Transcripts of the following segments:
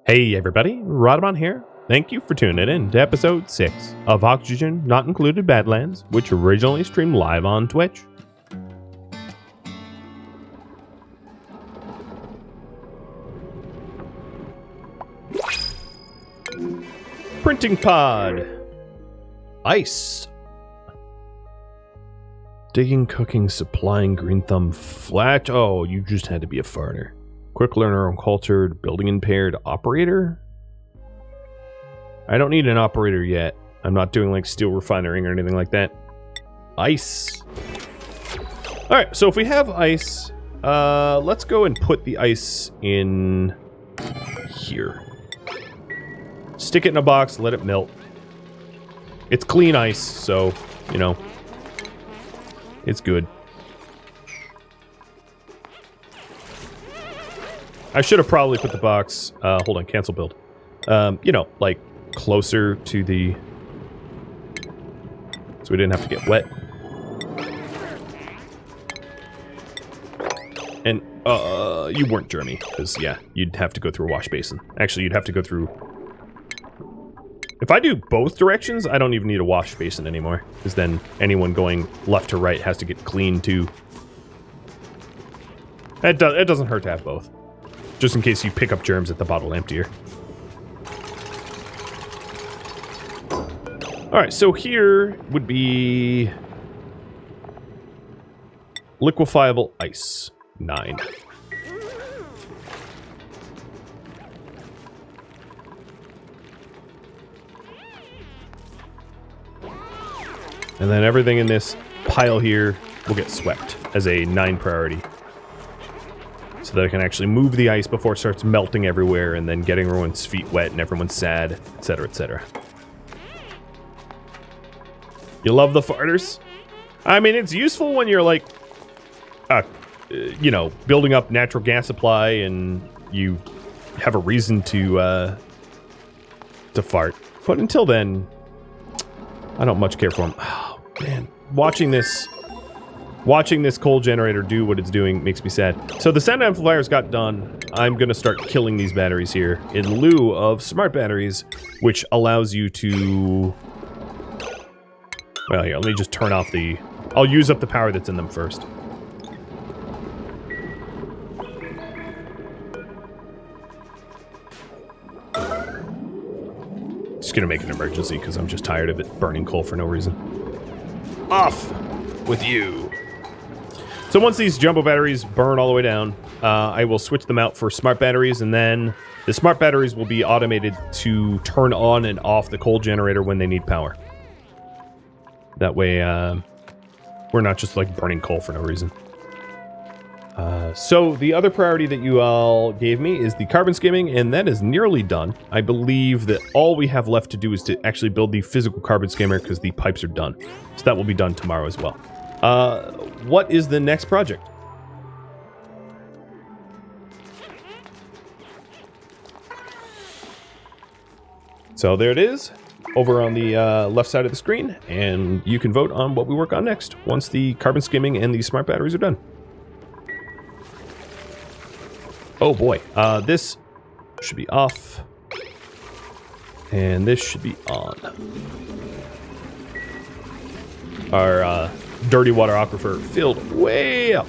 Hey everybody, Rhadamant here. Thank you for tuning in to episode 6 of Oxygen Not Included Badlands, which originally streamed live on Twitch. Printing pod. Ice. Digging, cooking, supplying, green thumb, flat. Oh, you just had to be a farter. Quick learner, uncultured, building impaired, operator? I don't need an operator yet. I'm not doing like steel refining or anything like that. Ice. Alright, so if we have ice, let's go and put the ice in here. Stick it in a box, let it melt. It's clean ice, so, you know, it's good. I should have probably put the box, hold on, cancel build. You know, like, closer to the... so we didn't have to get wet. And, you weren't germy, because, yeah, you'd have to go through a wash basin. Actually, you'd have to go through... if I do both directions, I don't even need a wash basin anymore, because then anyone going left to right has to get clean, too. It doesn't hurt to have both. Just in case you pick up germs at the bottle emptier. Alright, so here would be... liquefiable ice. 9. And then everything in this pile here will get swept as a 9 priority. So that I can actually move the ice before it starts melting everywhere and then getting everyone's feet wet and everyone's sad, etc., etc. You love the farters? I mean, it's useful when you're like, you know, building up natural gas supply and you have a reason to fart. But until then, I don't much care for them. Oh, man. Watching this coal generator do what it's doing makes me sad. So the sound amplifiers got done. I'm going to start killing these batteries here in lieu of smart batteries, which allows you to... well, here, let me just turn off the... I'll use up the power that's in them first. Just going to make an emergency because I'm just tired of it burning coal for no reason. Off with you. So once these jumbo batteries burn all the way down, I will switch them out for smart batteries, and then the smart batteries will be automated to turn on and off the coal generator when they need power. That way, we're not just like burning coal for no reason. So the other priority that you all gave me is the carbon skimming, and that is nearly done. I believe that all we have left to do is to actually build the physical carbon skimmer because the pipes are done. So that will be done tomorrow as well. What is the next project? So there it is, over on the left side of the screen, and you can vote on what we work on next once the carbon skimming and the smart batteries are done. Oh boy, this should be off, and this should be on. Our dirty water aquifer filled way up.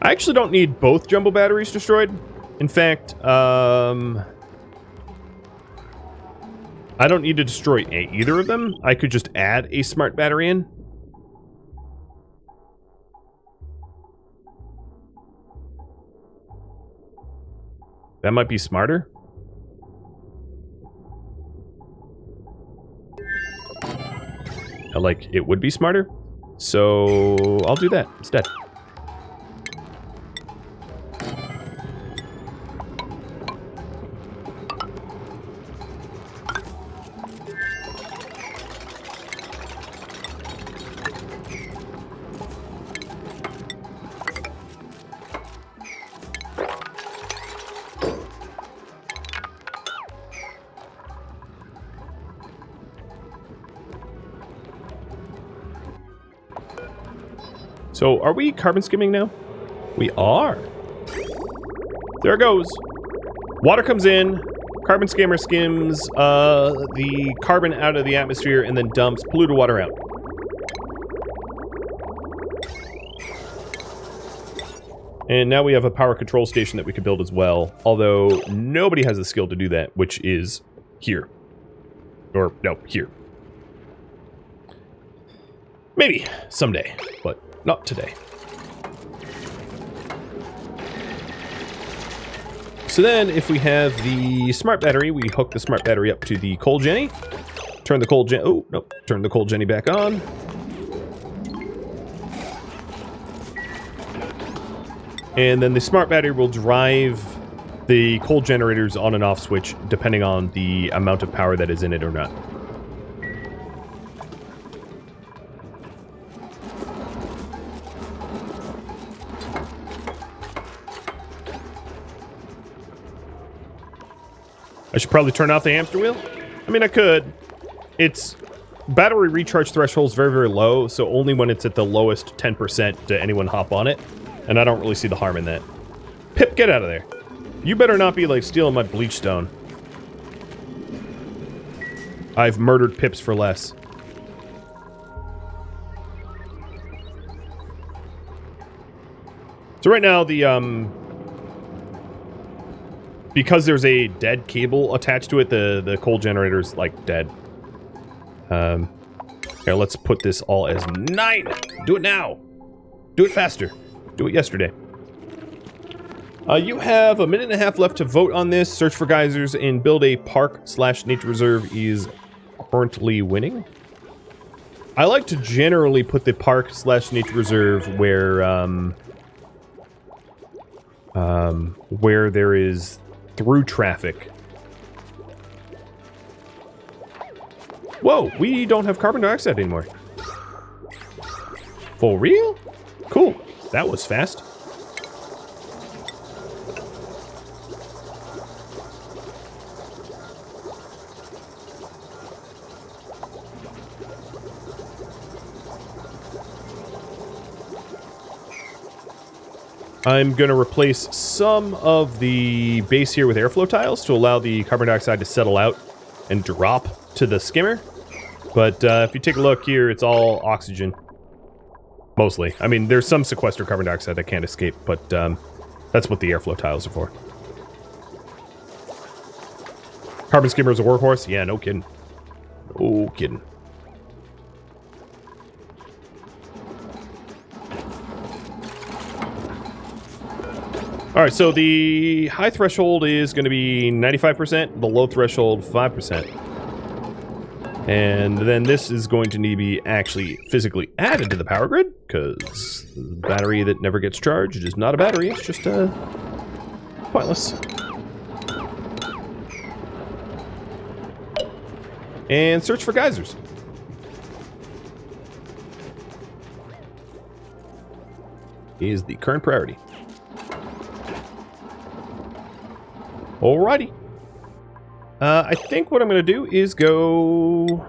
I actually don't need both jumbo batteries destroyed. In fact, I don't need to destroy either of them. I could just add a smart battery in. That might be smarter. Like, it would be smarter. So, I'll do that instead. So, are we carbon skimming now? We are. There it goes. Water comes in. Carbon skimmer skims the carbon out of the atmosphere and then dumps polluted water out. And now we have a power control station that we could build as well. Although nobody has the skill to do that, which is here. Or, no, here. Maybe someday, but not today. So then, if we have the smart battery, we hook the smart battery up to the coal Jenny. Turn the coal Jenny... Oh, nope. Turn the coal Jenny back on. And then the smart battery will drive the coal generator's on and off switch, depending on the amount of power that is in it or not. I should probably turn off the hamster wheel. I mean, I could. Its battery recharge threshold is very, very low, so only when it's at the lowest 10% to anyone hop on it. And I don't really see the harm in that. Pip, get out of there. You better not be, like, stealing my bleach stone. I've murdered Pips for less. So right now, the, because there's a dead cable attached to it, the coal generator's, like, dead. Here, let's put this all as 9! Do it now! Do it faster. Do it yesterday. You have a minute and a half left to vote on this. Search for geysers and build a park/nature reserve is currently winning. I like to generally put the park/nature reserve where there is through traffic. Whoa, we don't have carbon dioxide anymore. For real? Cool. That was fast. I'm going to replace some of the base here with airflow tiles to allow the carbon dioxide to settle out and drop to the skimmer. But if you take a look here, it's all oxygen. Mostly. I mean, there's some sequestered carbon dioxide that can't escape, but that's what the airflow tiles are for. Carbon skimmer is a workhorse? Yeah, no kidding. No kidding. Alright, so the high threshold is going to be 95%, the low threshold 5%. And then this is going to need to be actually physically added to the power grid, because the battery that never gets charged is not a battery, it's just pointless. And search for geysers. Is the current priority. Alrighty. I think what I'm going to do is go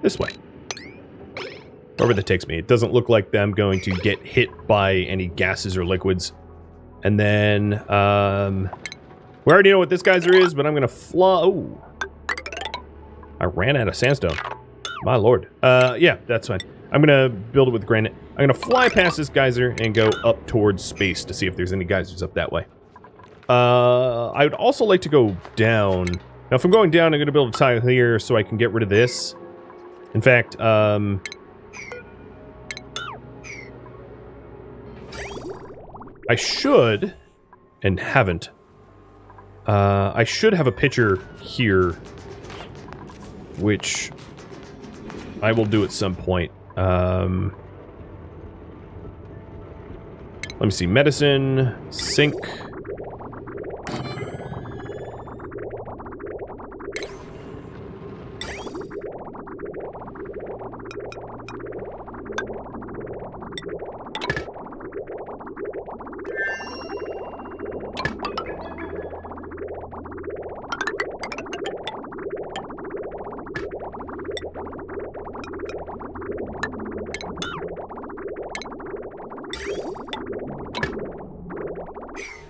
this way. Wherever that takes me. It doesn't look like I'm going to get hit by any gases or liquids. And then, we already know what this geyser is, but I'm going to fly... Oh. I ran out of sandstone. My lord. Yeah, that's fine. I'm going to build it with granite. I'm going to fly past this geyser and go up towards space to see if there's any geysers up that way. I would also like to go down. Now, if I'm going down, I'm going to build a tile here so I can get rid of this. In fact, I should, and haven't, I should have a pitcher here, which I will do at some point. Let me see, medicine, sink.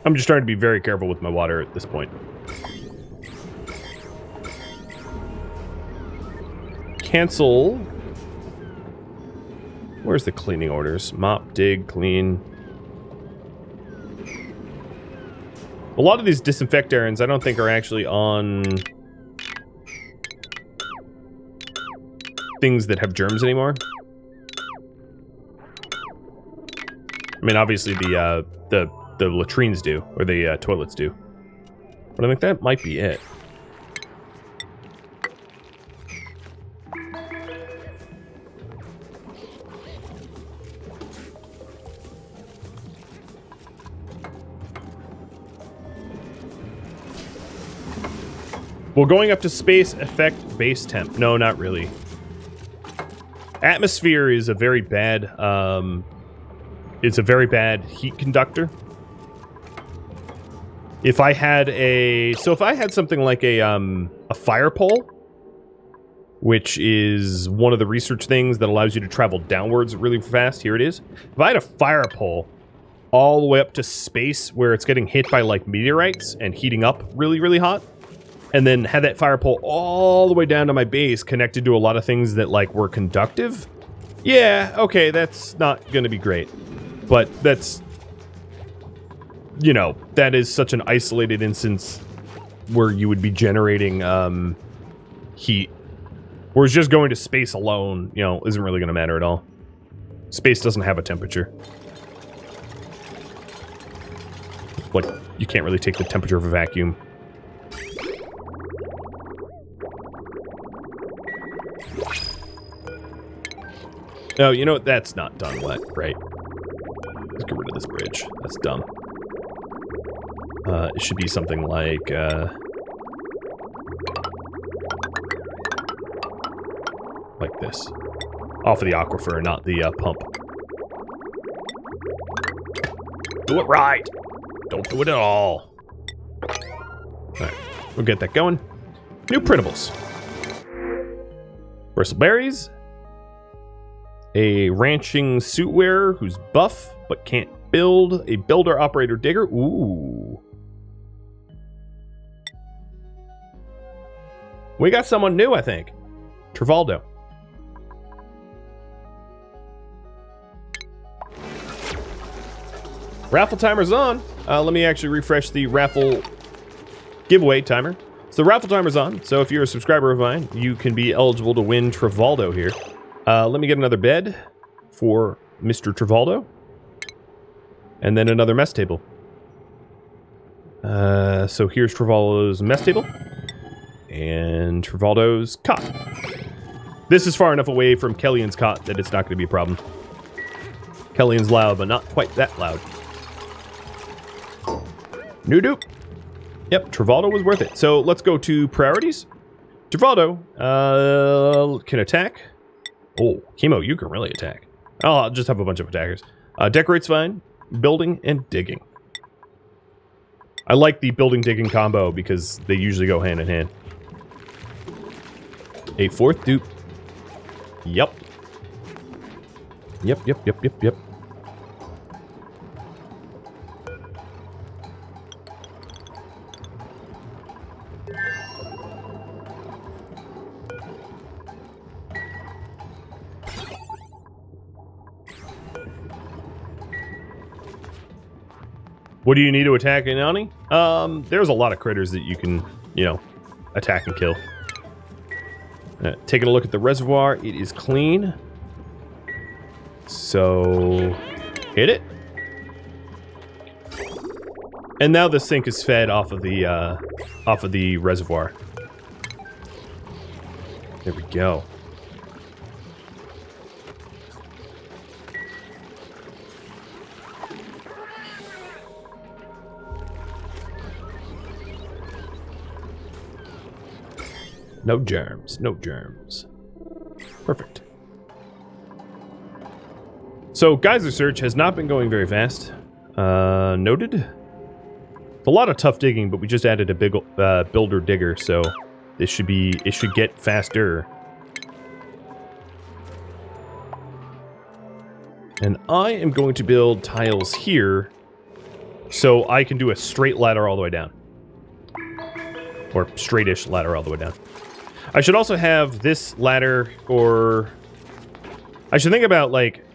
I'm just trying to be very careful with my water at this point. Cancel. Where's the cleaning orders? Mop, dig, clean. A lot of these disinfect errands I don't think are actually on things that have germs anymore. I mean, obviously the latrines do, or the toilets do. But I think that might be it. Well, going up to space affect base temp. No, not really. Atmosphere is a very bad, it's a very bad heat conductor. If I had something like a fire pole, which is one of the research things that allows you to travel downwards really fast, here it is. If I had a fire pole all the way up to space where it's getting hit by like meteorites and heating up really, really hot, and then had that fire pole all the way down to my base connected to a lot of things that like were conductive. Yeah, okay, that's not gonna be great. But that's, you know, that is such an isolated instance where you would be generating heat. Whereas just going to space alone, you know, isn't really gonna matter at all. Space doesn't have a temperature. Like, you can't really take the temperature of a vacuum. Oh, you know what? That's not done wet, right? Let's get rid of this bridge. That's dumb. It should be something like, like this. Off of the aquifer, not the pump. Do it right! Don't do it at all. Alright, we'll get that going. New printables. Bristleberries. A ranching suit wearer who's buff but can't build. A builder, operator, digger. Ooh. We got someone new, I think. Travaldo. Raffle timer's on. Let me actually refresh the raffle giveaway timer. So the raffle timer's on. So if you're a subscriber of mine, you can be eligible to win Travaldo here. Let me get another bed for Mr. Travaldo. And then another mess table. So here's Travaldo's mess table. And Travaldo's cot. This is far enough away from Kellyan's cot that it's not going to be a problem. Kellyan's loud, but not quite that loud. New dupe. Yep, Travaldo was worth it. So let's go to priorities. Travaldo can attack. Oh, Chemo, you can really attack. Oh, I'll just have a bunch of attackers. Decorate's fine. Building and digging. I like the building digging combo because they usually go hand in hand. A fourth dupe. Yep. Yep. What do you need to attack Inani? There's a lot of critters that you can, you know, attack and kill. Taking a look at the reservoir, it is clean. So, hit it. And now the sink is fed off of the reservoir. There we go. No germs, no germs. Perfect. So, Geyser search has not been going very fast. Noted. It's a lot of tough digging, but we just added a big builder digger, so it should get faster. And I am going to build tiles here So I can do a straight ladder all the way down. Or straightish ladder all the way down. I should also have this ladder, or... I should think about, like,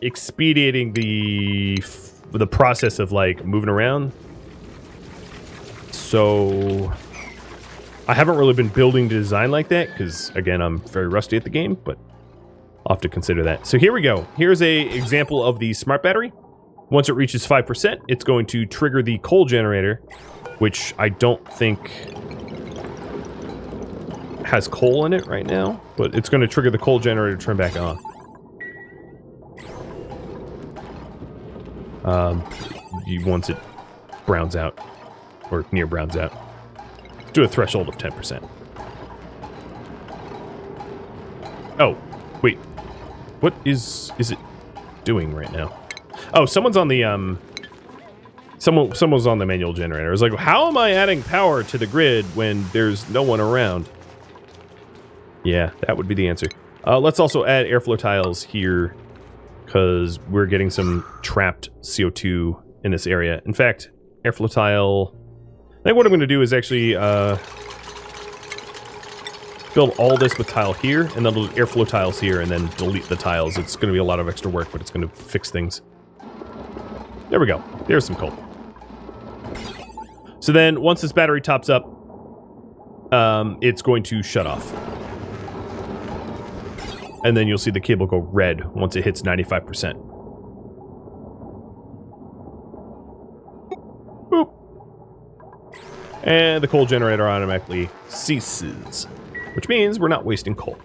expediting the process of, like, moving around. So... I haven't really been building to design like that, because, again, I'm very rusty at the game, but I'll have to consider that. So here we go. Here's a example of the smart battery. Once it reaches 5%, it's going to trigger the coal generator, which I don't think has coal in it right now, but it's going to trigger the coal generator to turn back on. Once it browns out, or near browns out. Do a threshold of 10%. Oh, wait. What is it doing right now? Oh, someone's on the someone's on the manual generator. I was like, how am I adding power to the grid when there's no one around? Yeah, that would be the answer. Let's also add airflow tiles here, because we're getting some trapped CO2 in this area. In fact, airflow tile... I think what I'm going to do is actually build all this with tile here, and then airflow tiles here, and then delete the tiles. It's going to be a lot of extra work, but it's going to fix things. There we go. There's some coal. So then, once this battery tops up, it's going to shut off. And then you'll see the cable go red once it hits 95%. Boop. And the coal generator automatically ceases, which means we're not wasting coal.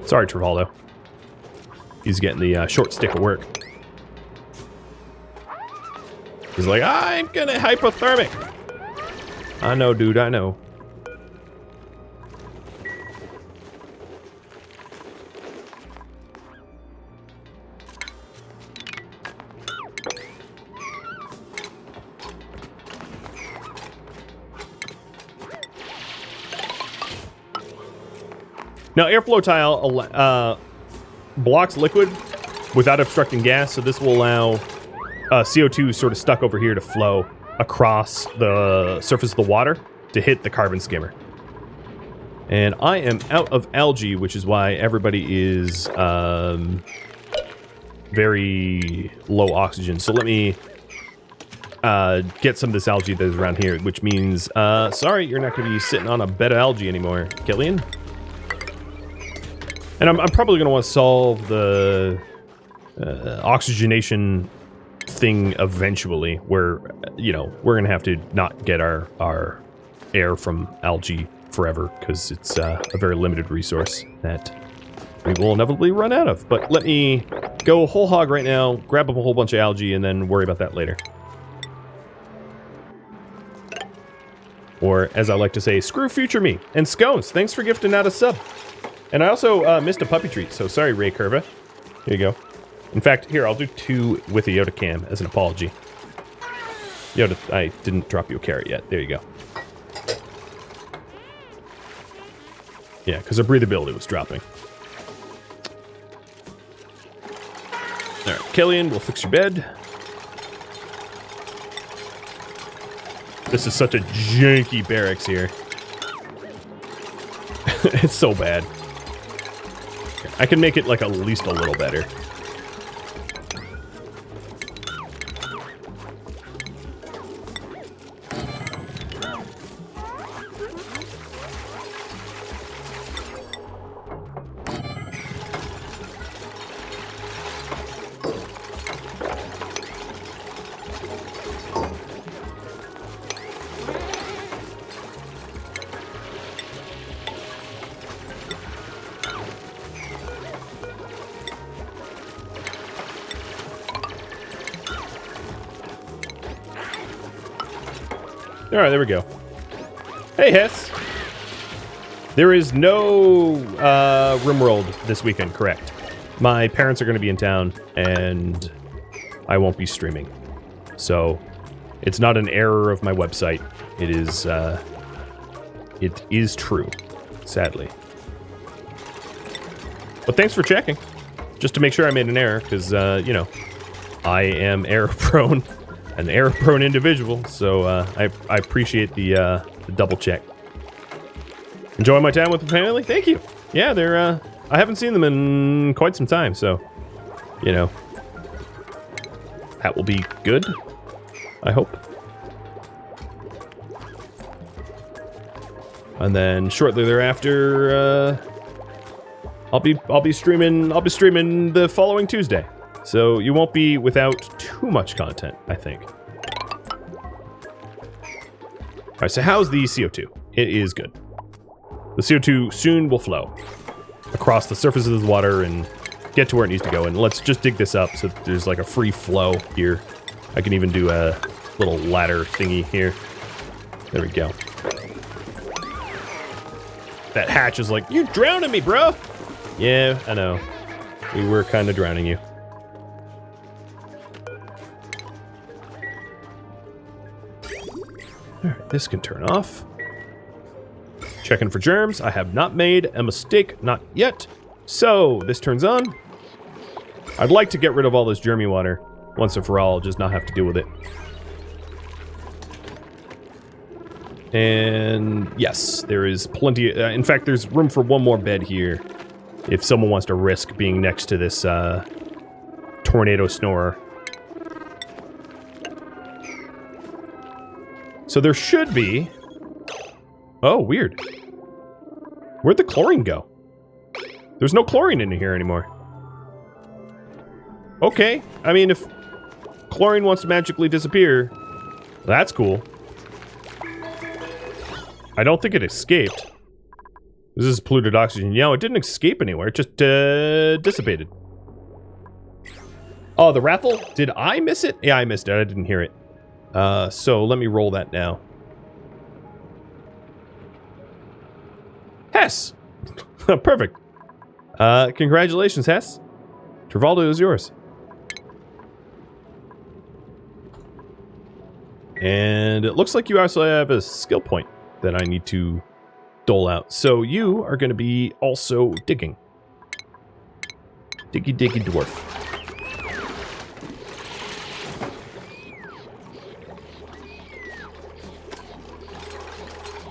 Sorry, Travaldo. He's getting the short stick of work. He's like, I'm gonna hypothermic. I know, dude, I know. Now, airflow tile blocks liquid without obstructing gas, so this will allow CO2 sort of stuck over here to flow across the surface of the water to hit the carbon skimmer. And I am out of algae, which is why everybody is very low oxygen. So let me get some of this algae that is around here, which means, sorry, you're not going to be sitting on a bed of algae anymore, Killian. And I'm probably going to want to solve the oxygenation thing eventually, where, you know, we're going to have to not get our air from algae forever, because it's a very limited resource that we will inevitably run out of. But let me go whole hog right now, grab up a whole bunch of algae, and then worry about that later. Or, as I like to say, screw future me. And Scones, thanks for gifting out a sub. And I also missed a puppy treat, so sorry, Ray Curva. Here you go. In fact, here, I'll do 2 with a Yoda cam as an apology. Yoda, I didn't drop you a carrot yet. There you go. Yeah, because her breathability was dropping. Alright, Killian, we'll fix your bed. This is such a janky barracks here. It's so bad. I can make it like at least a little better. All right, there we go. Hey, Hess. There is no RimWorld this weekend, correct? My parents are going to be in town, and I won't be streaming. So, it's not an error of my website. It is true, sadly. But thanks for checking. Just to make sure I made an error, because, you know, I am error-prone, an error-prone individual, so I appreciate the double check. Enjoy my time with the family? Thank you. Yeah, they're, I haven't seen them in quite some time, so, you know, that will be good, I hope. And then shortly thereafter, I'll be streaming the following Tuesday. So you won't be without too much content, I think. All right, so how's the CO2? It is good. The CO2 soon will flow across the surface of the water and get to where it needs to go. And let's just dig this up so that there's like a free flow here. I can even do a little ladder thingy here. There we go. That hatch is like, you're drowning me, bro. Yeah, I know. We were kind of drowning you. All right, this can turn off. Checking for germs. I have not made a mistake, not yet. So, this turns on. I'd like to get rid of all this germy water once and for all, just not have to deal with it. And yes, there is plenty. In fact, there's room for one more bed here if someone wants to risk being next to this tornado snorer. So there should be... Oh, weird. Where'd the chlorine go? There's no chlorine in here anymore. Okay, I mean, if chlorine wants to magically disappear, that's cool. I don't think it escaped. This is polluted oxygen. No, it didn't escape anywhere. It just dissipated. Oh, the raffle? Did I miss it? Yeah, I missed it. I didn't hear it. So let me roll that now. Hess! Perfect. Congratulations, Hess. Travaldo is yours. And it looks like you also have a skill point that I need to dole out. So you are going to be also digging. Diggy diggy dwarf.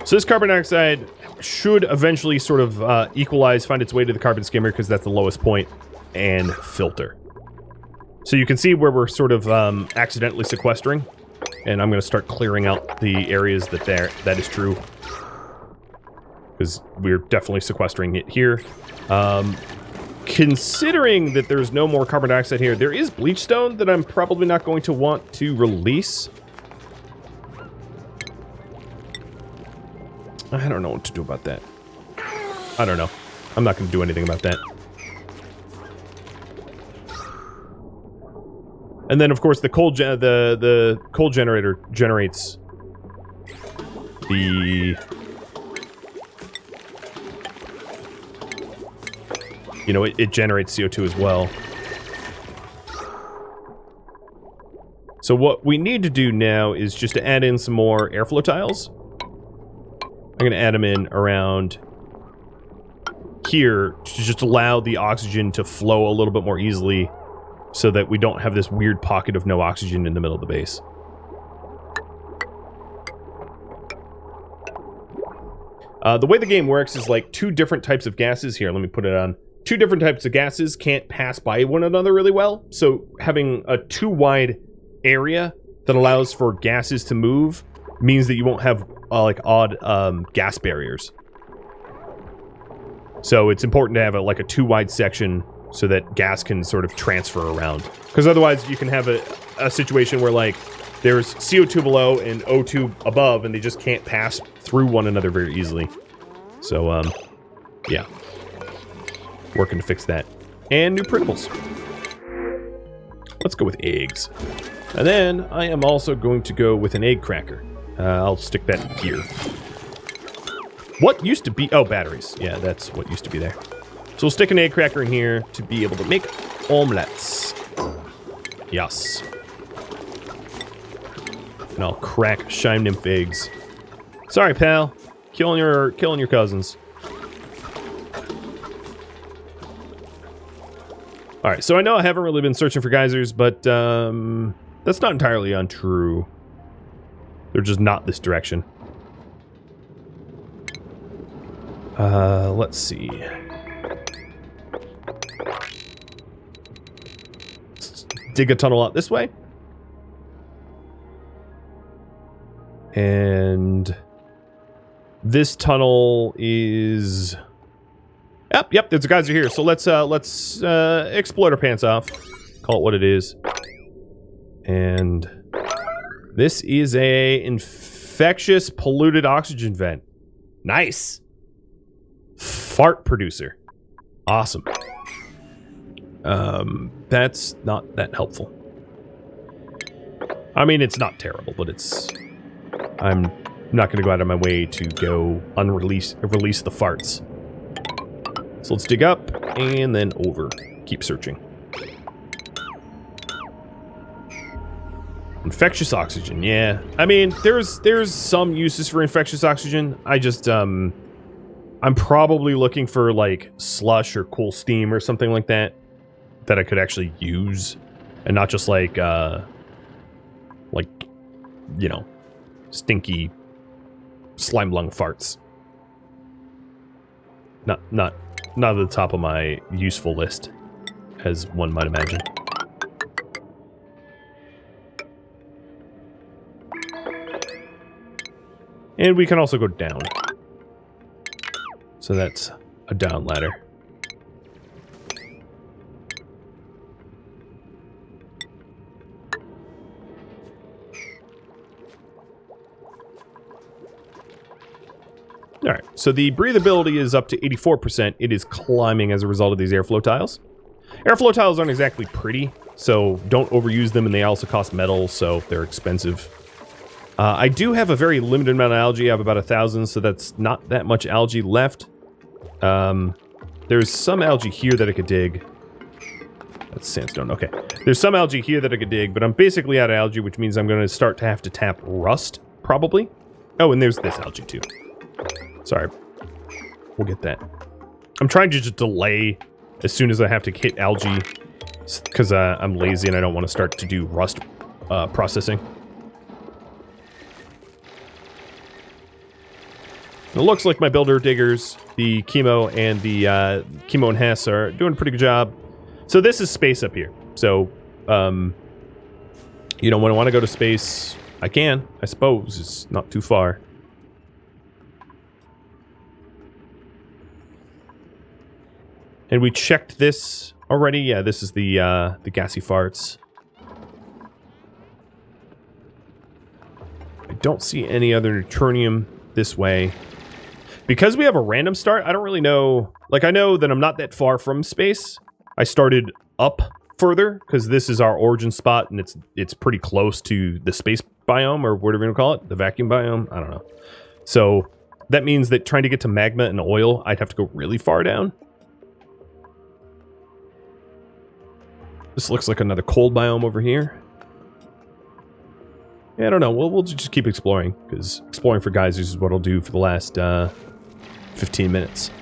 So this carbon dioxide should eventually sort of equalize, find its way to the carbon skimmer because that's the lowest point, and filter. So you can see where we're sort of accidentally sequestering, and I'm going to start clearing out the areas that is true, because we're definitely sequestering it here. Considering that there's no more carbon dioxide here, there is bleach stone that I'm probably not going to want to release. I don't know what to do about that. I don't know. I'm not going to do anything about that. And then, of course, the coal generator generates the... You know, it generates CO2 as well. So what we need to do now is just to add in some more airflow tiles. I'm going to add them in around here to just allow the oxygen to flow a little bit more easily so that we don't have this weird pocket of no oxygen in the middle of the base. The way the game works is like two different types of gases. Here, let me put it on. Two different types of gases can't pass by one another really well. So having a too wide area that allows for gases to move means that you won't have like odd gas barriers. So it's important to have like a too wide section so that gas can sort of transfer around. Because otherwise you can have a situation where like there's CO2 below and O2 above and they just can't pass through one another very easily. So yeah. Working to fix that. And new printables. Let's go with eggs. And then I am also going to go with an egg cracker. I'll stick that here. What used to be... Oh, batteries. Yeah, that's what used to be there. So we'll stick an egg cracker in here to be able to make omelettes. Yes. And I'll crack Shine Nymph eggs. Sorry, pal. Killing your cousins. All right, so I know I haven't really been searching for geysers, but that's not entirely untrue. They're just not this direction. Let's see. Let's dig a tunnel out this way. And this tunnel is... Yep, there's a geyser here. So let's exploit our pants off. Call it what it is. And this is a infectious polluted oxygen vent. Nice. Fart producer. Awesome. That's not that helpful. I mean, it's not terrible, but it's... I'm not going to go out of my way to go release the farts. So let's dig up and then over. Keep searching. Infectious oxygen, yeah. I mean, there's some uses for infectious oxygen. I just I'm probably looking for like slush or cool steam or something like that I could actually use, and not just like you know, stinky slime lung farts. Not at the top of my useful list, as one might imagine. And we can also go down. So that's a down ladder. Alright, so the breathability is up to 84%. It is climbing as a result of these airflow tiles. Airflow tiles aren't exactly pretty, so don't overuse them, and they also cost metal, so they're expensive. I do have a very limited amount of algae. I have about 1,000, so that's not that much algae left. There's some algae here that I could dig. That's sandstone, okay. There's some algae here that I could dig, but I'm basically out of algae, which means I'm going to start to have to tap rust, probably. Oh, and there's this algae, too. Sorry. We'll get that. I'm trying to just delay as soon as I have to hit algae, because I'm lazy and I don't want to start to do rust processing. It looks like my builder diggers, the chemo and the chemo and Hess, are doing a pretty good job. So this is space up here. So, you know, when I want to go to space, I can, I suppose. It's not too far. And we checked this already. Yeah, this is the gassy farts. I don't see any other neutronium this way. Because we have a random start, I don't really know... Like, I know that I'm not that far from space. I started up further, because this is our origin spot, and it's pretty close to the space biome, or whatever you want to call it. The vacuum biome? I don't know. So, that means that trying to get to magma and oil, I'd have to go really far down. This looks like another cold biome over here. Yeah, I don't know. We'll just keep exploring, because exploring for geysers is what I'll do for the last 15 minutes.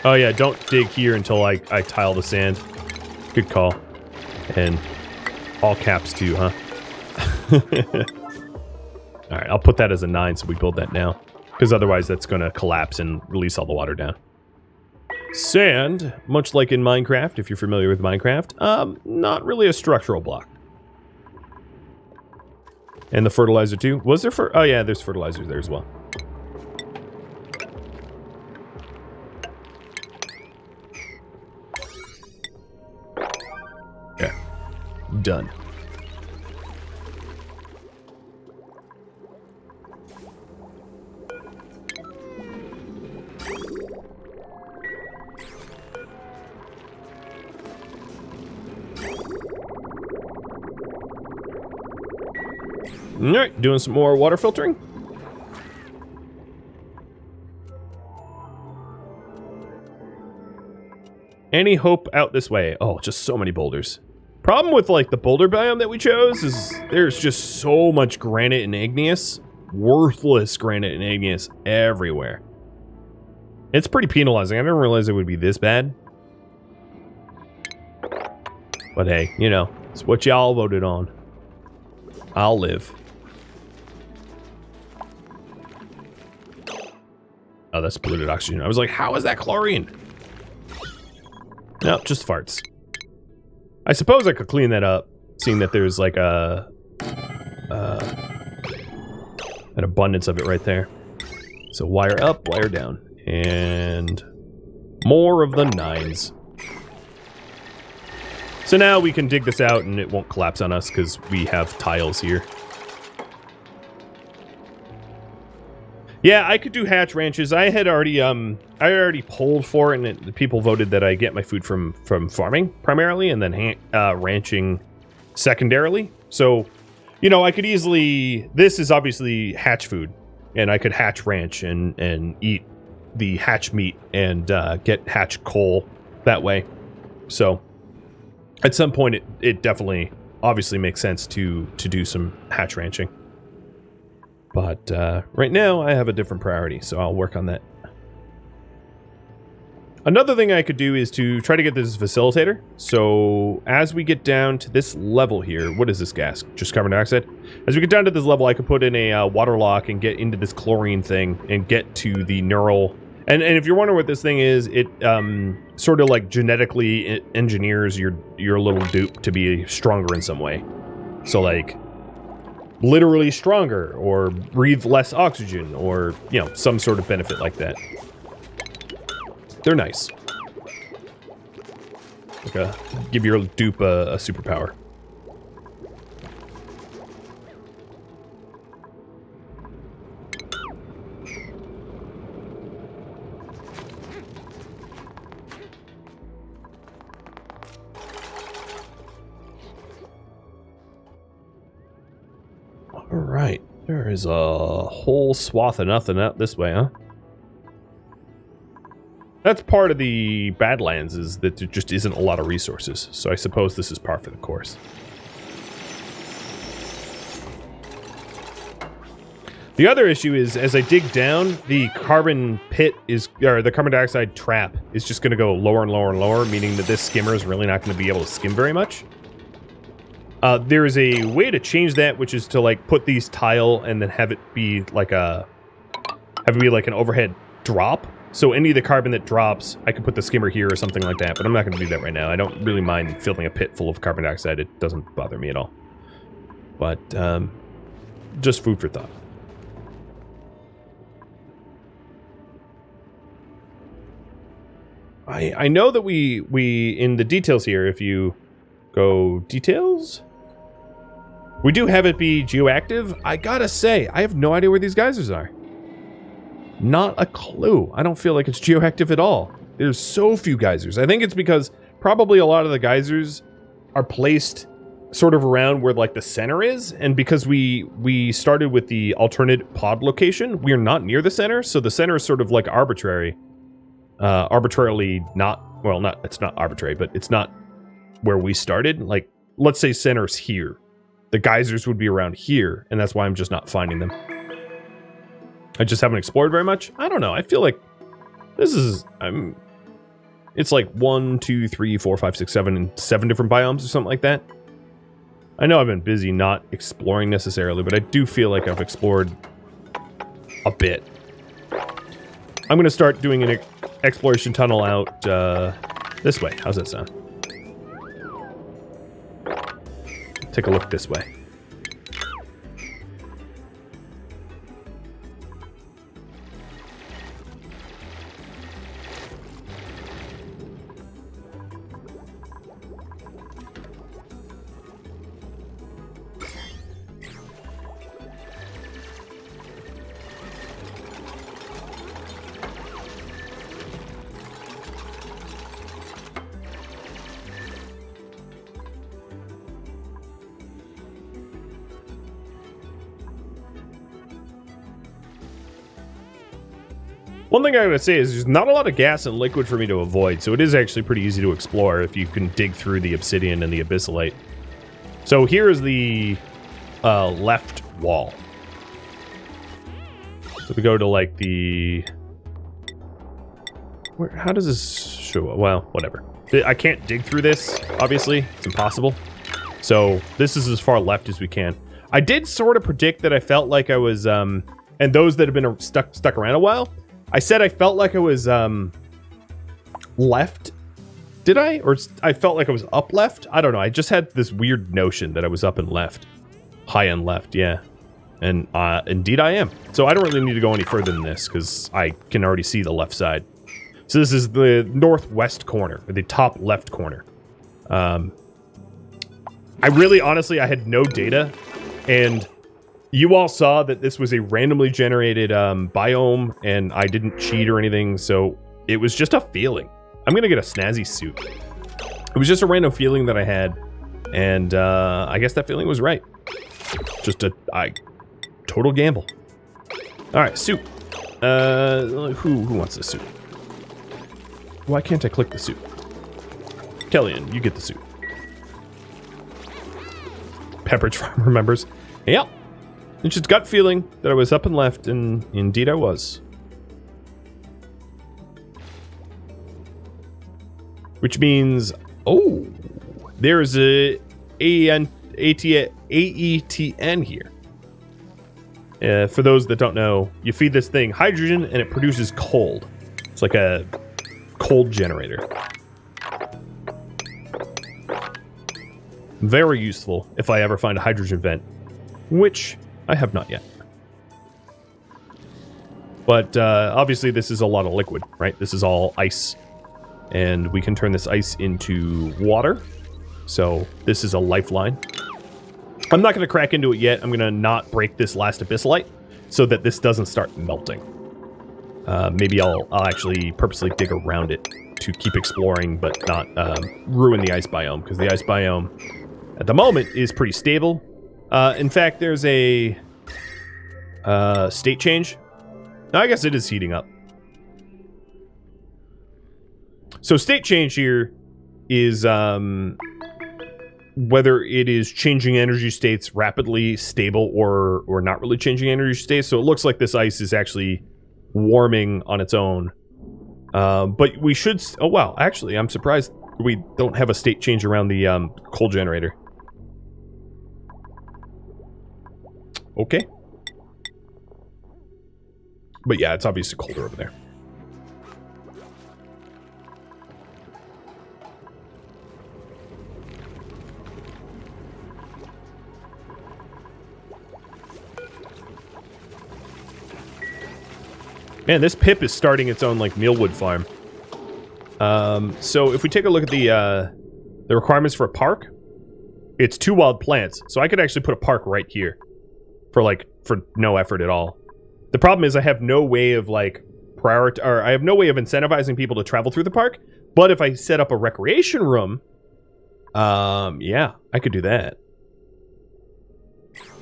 Oh yeah, don't dig here until I tile the sand. Good call. And all caps too, huh? Alright, I'll put that as a 9 so we build that now. Because otherwise that's going to collapse and release all the water down. Sand, much like in Minecraft, if you're familiar with Minecraft, not really a structural block. And the fertilizer too. Was there oh yeah, there's fertilizer there as well. Yeah. Done. Alright, doing some more water filtering. Any hope out this way? Oh, just so many boulders. Problem with like the boulder biome that we chose is there's just so much granite and igneous, worthless granite and igneous everywhere. It's pretty penalizing. I didn't realize it would be this bad. But hey, you know, it's what y'all voted on. I'll live. Oh, that's polluted oxygen. I was like, how is that chlorine? No, just farts. I suppose I could clean that up, seeing that there's like an abundance of it right there. So wire up, wire down. And more of the 9s. So now we can dig this out and it won't collapse on us because we have tiles here. Yeah, I could do hatch ranches. I had already polled for it, and the people voted that I get my food from farming primarily, and then ranching secondarily. So, you know, I could easily. This is obviously hatch food, and I could hatch ranch and eat the hatch meat and get hatch coal that way. So, at some point, it definitely obviously makes sense to do some hatch ranching. But right now, I have a different priority, so I'll work on that. Another thing I could do is to try to get this facilitator. So as we get down to this level here, what is this gas? Just carbon dioxide? As we get down to this level, I could put in a water lock and get into this chlorine thing and get to the neural. And if you're wondering what this thing is, it sort of like genetically engineers your little dupe to be stronger in some way. So like literally stronger, or breathe less oxygen, or, you know, some sort of benefit like that. They're nice. Like give your dupe a superpower. Alright, there is a whole swath of nothing out this way, huh? That's part of the Badlands, is that there just isn't a lot of resources, so I suppose this is par for the course. The other issue is, as I dig down, the carbon pit is, or the carbon dioxide trap is just going to go lower and lower and lower, meaning that this skimmer is really not going to be able to skim very much. There is a way to change that, which is to like put these tile and then have it be like an overhead drop. So any of the carbon that drops, I could put the skimmer here or something like that, but I'm not going to do that right now. I don't really mind filling a pit full of carbon dioxide. It doesn't bother me at all. But just food for thought. I know that we in the details here, if you go details, we do have it be geoactive. I gotta say, I have no idea where these geysers are. Not a clue. I don't feel like it's geoactive at all. There's so few geysers. I think it's because probably a lot of the geysers are placed sort of around where like the center is, and because we started with the alternate pod location, we're not near the center, so the center is sort of like arbitrarily not, well, not, it's not arbitrary, but it's not where we started. Like, let's say center's here. The geysers would be around here, and that's why I'm just not finding them. I just haven't explored very much. I don't know. I feel like this is, it's like 1, 2, 3, 4, 5, 6, 7, and 7 different biomes or something like that. I know I've been busy not exploring necessarily, but I do feel like I've explored a bit. I'm going to start doing an exploration tunnel out this way. How's that sound? Take a look this way. One thing I gotta say is there's not a lot of gas and liquid for me to avoid, so it is actually pretty easy to explore if you can dig through the obsidian and the abyssalite. So here is the left wall. So we go to like the... how does this show up? Well, whatever. I can't dig through this, obviously. It's impossible. So this is as far left as we can. I did sort of predict that I felt like I was, and those that have been stuck around a while, I said I felt like I was left. Did I? Or I felt like I was up left? I don't know. I just had this weird notion that I was up and left. High and left, yeah. And indeed I am. So I don't really need to go any further than this because I can already see the left side. So this is the northwest corner, or the top left corner. I really, honestly, I had no data. And you all saw that this was a randomly generated biome, and I didn't cheat or anything. So it was just a feeling. I'm going to get a snazzy suit. It was just a random feeling that I had. And I guess that feeling was right. Just a total gamble. All right, suit. Who wants this suit? Why can't I click the suit? Kellyanne, you get the suit. Pepperidge Farm remembers. Yeah. It's just gut feeling that I was up and left, and indeed I was. Which means, oh, there's a AETN here. For those that don't know, you feed this thing hydrogen and it produces cold. It's like a cold generator. Very useful if I ever find a hydrogen vent, which I have not yet. But obviously this is a lot of liquid, right? This is all ice. And we can turn this ice into water. So this is a lifeline. I'm not going to crack into it yet. I'm going to not break this last abyssalite so that this doesn't start melting. Maybe I'll actually purposely dig around it to keep exploring, but not ruin the ice biome, because the ice biome at the moment is pretty stable. In fact, there's a state change. No, I guess it is heating up. So state change here is whether it is changing energy states rapidly, stable, or not really changing energy states. So it looks like this ice is actually warming on its own. But we should... Oh, wow. Actually, I'm surprised we don't have a state change around the coal generator. Okay. But yeah, it's obviously colder over there. Man, this pip is starting its own, like, mealwood farm. So if we take a look at the requirements for a park, it's 2 wild plants. So I could actually put a park right here for no effort at all. The problem is I have no way of, like, I have no way of incentivizing people to travel through the park. But if I set up a recreation room, yeah, I could do that.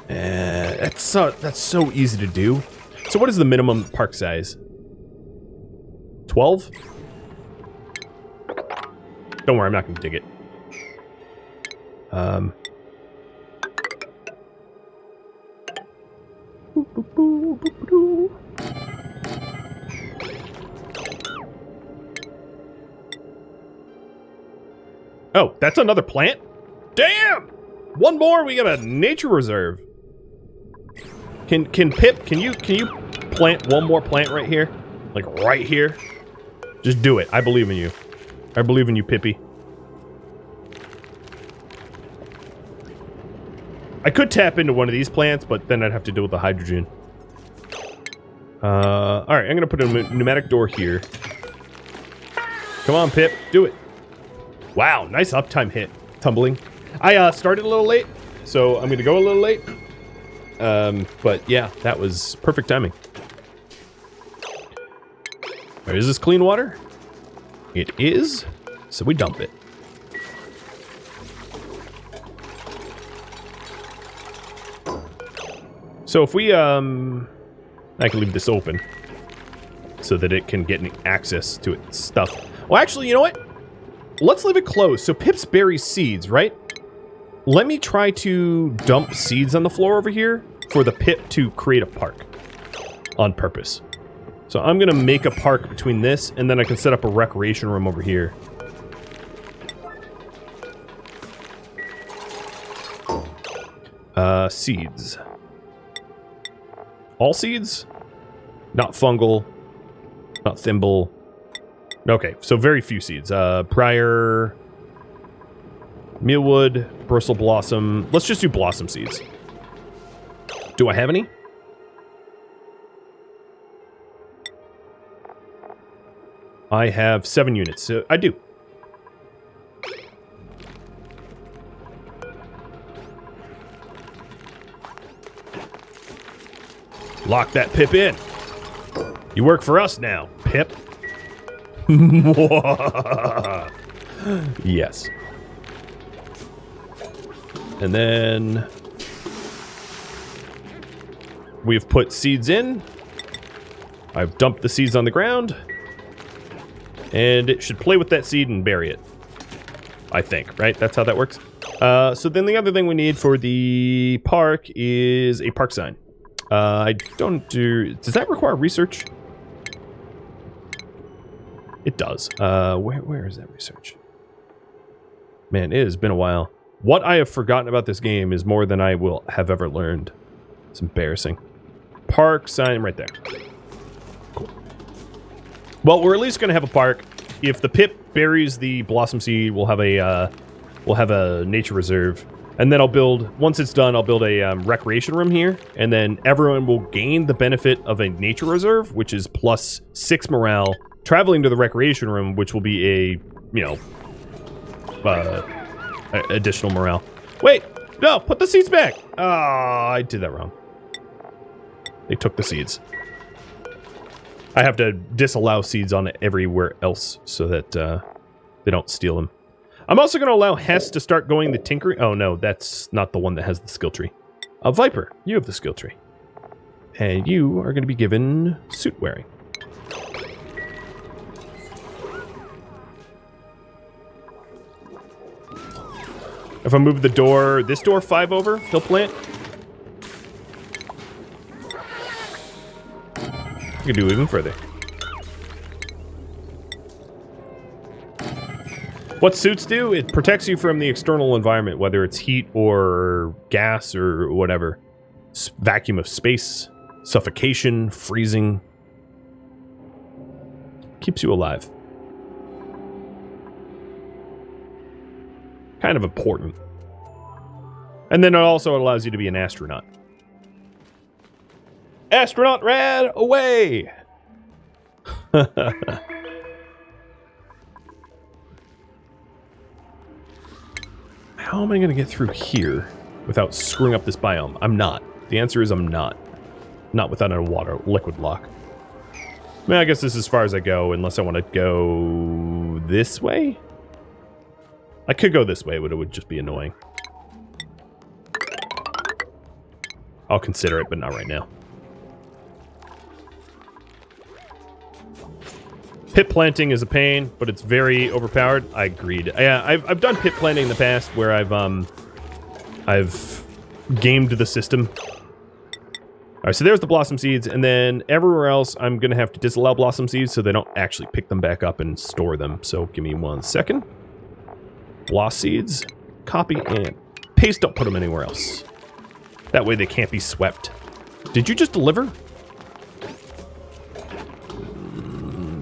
That's so easy to do. So what is the minimum park size? 12? Don't worry, I'm not going to dig it. Oh, that's another plant? Damn! One more, we got a nature reserve. Can Pip, can you plant one more plant right here? Like right here? Just do it. I believe in you. I believe in you, Pippy. I could tap into one of these plants, but then I'd have to deal with the hydrogen. Alright, I'm gonna put a pneumatic door here. Come on, Pip, do it. Wow, nice uptime hit. Tumbling. I started a little late, so I'm gonna go a little late. But yeah, that was perfect timing. Is this clean water? It is, so we dump it. So if we, I can leave this open so that it can get access to its stuff. Well, actually, you know what? Let's leave it closed. So Pips buries seeds, right? Let me try to dump seeds on the floor over here for the pit to create a park on purpose. So I'm going to make a park between this, and then I can set up a recreation room over here. Seeds. All seeds? Not fungal. Not thimble. Okay, so very few seeds. Briar, mealwood, bristle blossom. Let's just do blossom seeds. Do I have any? I have 7 units. So I do. Lock that pip in. You work for us now, Pip. Yes. And then we've put seeds in. I've dumped the seeds on the ground. And it should play with that seed and bury it. I think, right? That's how that works. So then the other thing we need for the park is a park sign. I don't do... Does that require research? It does. Where is that research? Man, it has been a while. What I have forgotten about this game is more than I will have ever learned. It's embarrassing. Park sign right there. Cool. Well, we're at least going to have a park. If the pip buries the blossom seed, we'll have a nature reserve. And then I'll build, once it's done, I'll build a recreation room here. And then everyone will gain the benefit of a nature reserve, which is plus 6 morale. Traveling to the recreation room, which will be a, you know, additional morale. Wait, no, put the seeds back. Oh, I did that wrong. They took the seeds. I have to disallow seeds on everywhere else so that they don't steal them. I'm also going to allow Hess to start going the tinkering. Oh, no, that's not the one that has the skill tree. Viper, you have the skill tree. And you are going to be given suit wearing. If I move the door, this door 5 over, he'll plant. You can do even further. What suits do? It protects you from the external environment, whether it's heat or gas or whatever. Vacuum of space, suffocation, freezing. Keeps you alive. Kind of important. And then it also allows you to be an astronaut. Astronaut Rad, away! How am I going to get through here without screwing up this biome? I'm not. The answer is I'm not. Not without a liquid lock. I mean, I guess this is as far as I go, unless I want to go this way? I could go this way, but it would just be annoying. I'll consider it, but not right now. Pit planting is a pain, but it's very overpowered. I agreed. Yeah, I've done pit planting in the past where I've gamed the system. All right, so there's the blossom seeds, and then everywhere else I'm gonna have to disallow blossom seeds so they don't actually pick them back up and store them. So give me 1 second. Bloss seeds, copy and paste. Don't put them anywhere else. That way they can't be swept. Did you just deliver?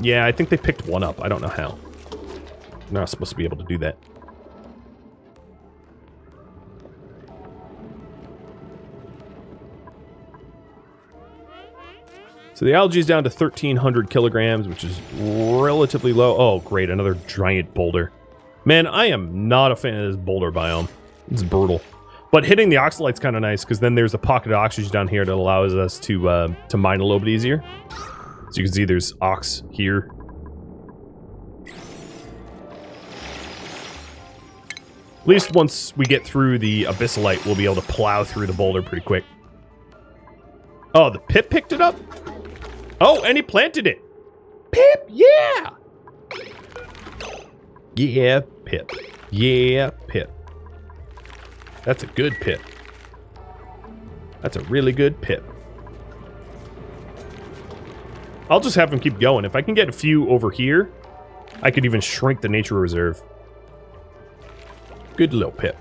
Yeah, I think they picked one up. I don't know how. They're not supposed to be able to do that. So the algae is down to 1,300 kilograms, which is relatively low. Oh, great, another giant boulder. Man, I am not a fan of this boulder biome. It's brutal. But hitting the oxalite's kind of nice, because then there's a pocket of oxygen down here that allows us to mine a little bit easier. So you can see there's ox here. At least once we get through the abyssalite, we'll be able to plow through the boulder pretty quick. Oh, the Pip picked it up? Oh, and he planted it. Pip, yeah! Yeah, Pip. Yeah, Pip. That's a good pip. That's a really good pip. I'll just have them keep going. If I can get a few over here, I could even shrink the nature reserve. Good little pip.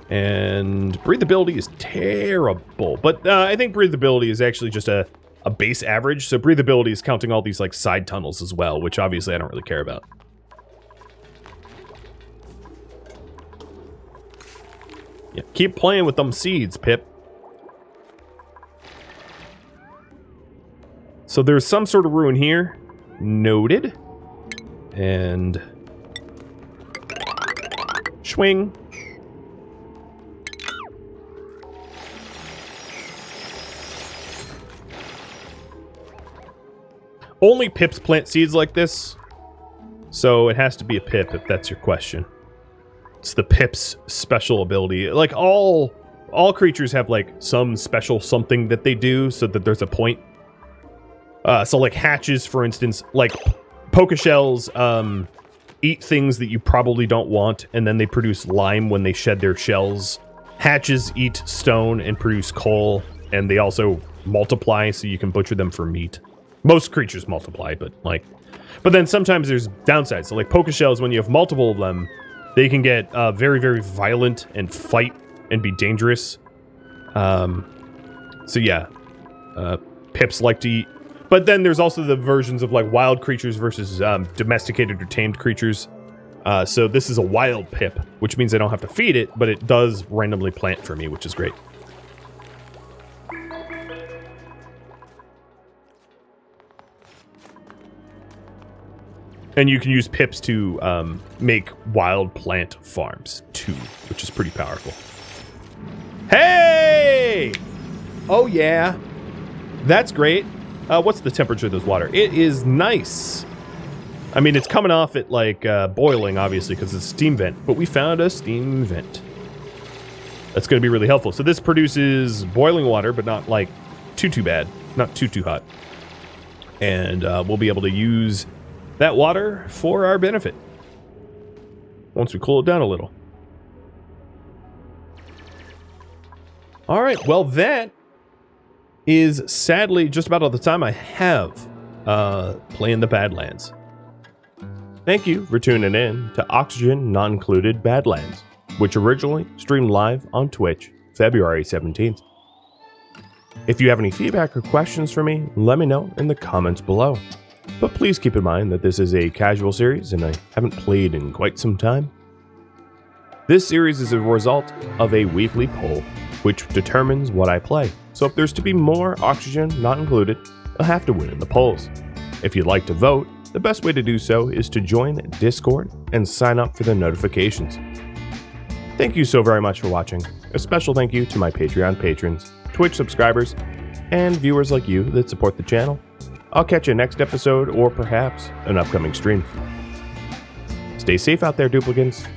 And breathability is terrible. But I think breathability is actually just a base average. So breathability is counting all these like side tunnels as well, which obviously I don't really care about. Yeah, keep playing with them seeds, Pip. So there's some sort of ruin here. Noted. And... swing. Only pips plant seeds like this. So it has to be a pip if that's your question. It's the pip's special ability. Like all creatures have like some special something that they do so that there's a point. So like hatches, for instance, like poker shells eat things that you probably don't want, and then they produce lime when they shed their shells. Hatches eat stone and produce coal, and they also multiply so you can butcher them for meat. Most creatures multiply, but then sometimes there's downsides. So like poker shells, when you have multiple of them, they can get very, very violent and fight and be dangerous. So yeah, pips like to eat. But then there's also the versions of like wild creatures versus domesticated or tamed creatures. So this is a wild pip, which means I don't have to feed it, but it does randomly plant for me, which is great. And you can use pips to make wild plant farms too, which is pretty powerful. Hey! Oh yeah, that's great. What's the temperature of this water? It is nice. I mean, it's coming off at like boiling, obviously, because it's a steam vent. But we found a steam vent. That's going to be really helpful. So this produces boiling water, but not like too bad. Not too hot. And we'll be able to use that water for our benefit once we cool it down a little. All right. Well, that is sadly just about all the time I have playing the Badlands. Thank you for tuning in to Oxygen Not Included Badlands, which originally streamed live on Twitch February 17th. If you have any feedback or questions for me, let me know in the comments below. But please keep in mind that this is a casual series and I haven't played in quite some time. This series is a result of a weekly poll, which determines what I play. So if there's to be more Oxygen Not Included, I'll have to win in the polls. If you'd like to vote, the best way to do so is to join Discord and sign up for the notifications. Thank you so very much for watching. A special thank you to my Patreon patrons, Twitch subscribers, and viewers like you that support the channel. I'll catch you next episode or perhaps an upcoming stream. Stay safe out there, duplicants.